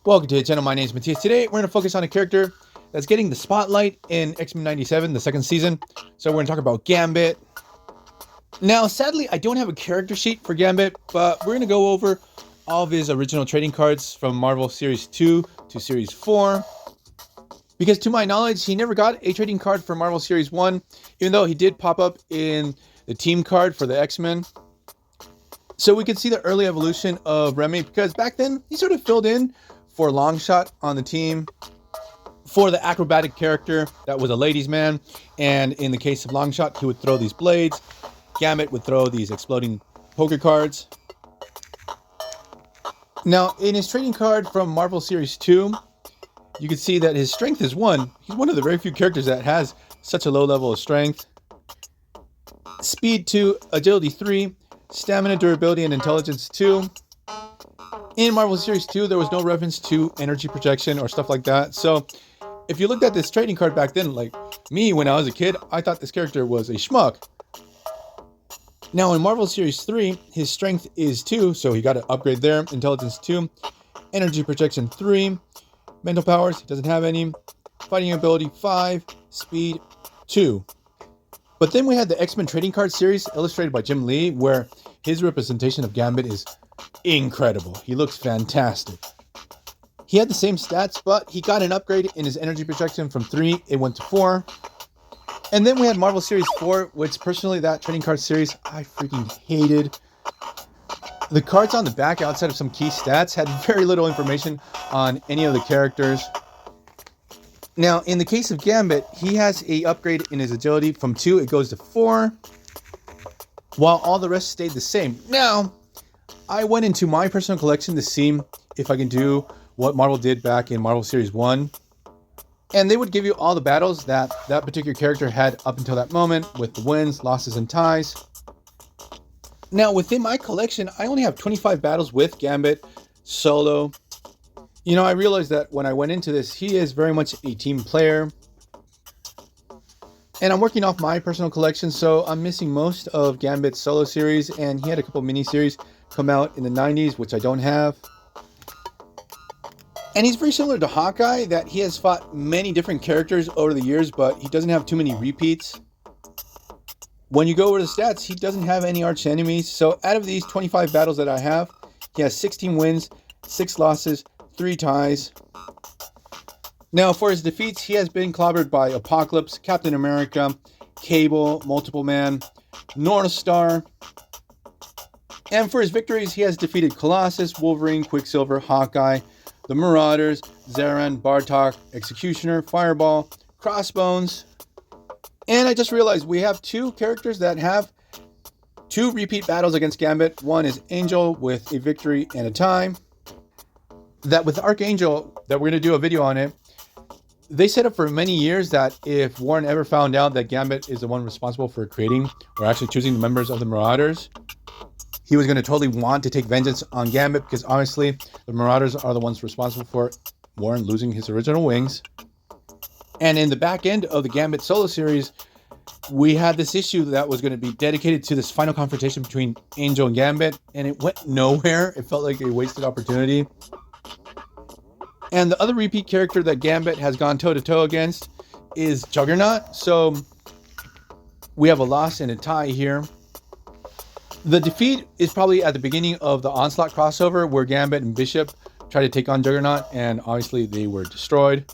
Welcome to the channel. My name is Matthias. Today, we're going to focus on a character that's getting the spotlight in X-Men 97, the second season. So we're going to talk about Gambit. Now, sadly, I don't have a character sheet for Gambit, but we're going to go over all of his original trading cards from Marvel Series 2 to Series 4. Because to my knowledge, he never got a trading card for Marvel Series 1, even though he did pop up in the team card for the X-Men. So we can see the early evolution of Remy, because back then, he sort of filled in for Longshot on the team for the acrobatic character that was a ladies' man. And in the case of Longshot, he would throw these blades. Gambit would throw these exploding poker cards. Now, in his trading card from Marvel Series 2, you can see that his strength is 1. He's one of the very few characters that has such a low level of strength. Speed 2, agility 3, stamina, durability, and intelligence 2. In Marvel Series 2, there was no reference to energy projection or stuff like that. So if you looked at this trading card back then, like me when I was a kid, I thought this character was a schmuck. Now in Marvel Series 3, his strength is 2, so he got an upgrade there. Intelligence 2, energy projection 3, mental powers, he doesn't have any, fighting ability 5, speed 2. But then we had the X-Men trading card series illustrated by Jim Lee, where his representation of Gambit is incredible. He looks fantastic. He had the same stats, but he got an upgrade in his energy projection from 3, it went to 4. And then we had Marvel Series 4, which personally, that trading card series, I freaking hated. The cards on the back, outside of some key stats, had very little information on any of the characters. Now, in the case of Gambit, he has a upgrade in his agility. From 2, it goes to 4, while all the rest stayed the same. Now, I went into my personal collection to see if I can do what Marvel did back in Marvel Series 1. And they would give you all the battles that that particular character had up until that moment, with the wins, losses, and ties. Now, within my collection, I only have 25 battles with Gambit solo. You know, I realized that when I went into this, he is very much a team player. And I'm working off my personal collection, so I'm missing most of Gambit's solo series, and he had a couple mini-series come out in the 90s, which I don't have. And he's very similar to Hawkeye, that he has fought many different characters over the years, but he doesn't have too many repeats. When you go over the stats, he doesn't have any arch enemies. So out of these 25 battles that I have, he has 16 wins, 6 losses, 3 ties. Now for his defeats, he has been clobbered by Apocalypse, Captain America, Cable, Multiple Man, North Star. And for his victories, he has defeated Colossus, Wolverine, Quicksilver, Hawkeye, the Marauders, Zaran, Bartok, Executioner, Fireball, Crossbones. And I just realized we have 2 characters that have 2 repeat battles against Gambit. One is Angel with a victory and a tie. That with Archangel, that we're going to do a video on it, they said up for many years that if Warren ever found out that Gambit is the one responsible for creating or actually choosing the members of the Marauders, he was going to totally want to take vengeance on Gambit, because obviously the Marauders are the ones responsible for Warren losing his original wings. And in the back end of the Gambit solo series, we had this issue that was going to be dedicated to this final confrontation between Angel and Gambit, and it went nowhere. It felt like a wasted opportunity. And the other repeat character that Gambit has gone toe-to-toe against is Juggernaut. So we have a loss and a tie here. The defeat is probably at the beginning of the Onslaught crossover, where Gambit and Bishop tried to take on Juggernaut, and obviously they were destroyed.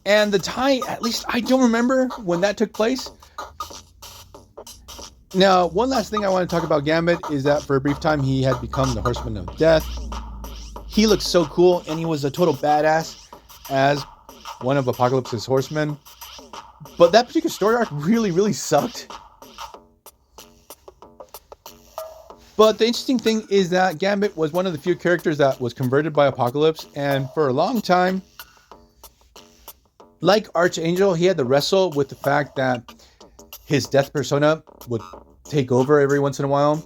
And the tie, at least I don't remember when that took place. Now, one last thing I want to talk about Gambit is that for a brief time he had become the Horseman of Death. He looked so cool, and he was a total badass as one of Apocalypse's horsemen. But that particular story arc really sucked. But the interesting thing is that Gambit was one of the few characters that was converted by Apocalypse, and for a long time, like Archangel, he had to wrestle with the fact that his death persona would take over every once in a while.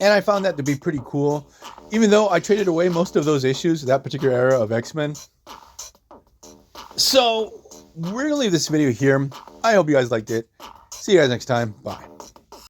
And I found that to be pretty cool, even though I traded away most of those issues, that particular era of X-Men. So we're going to leave this video here. I hope you guys liked it. See you guys next time. Bye.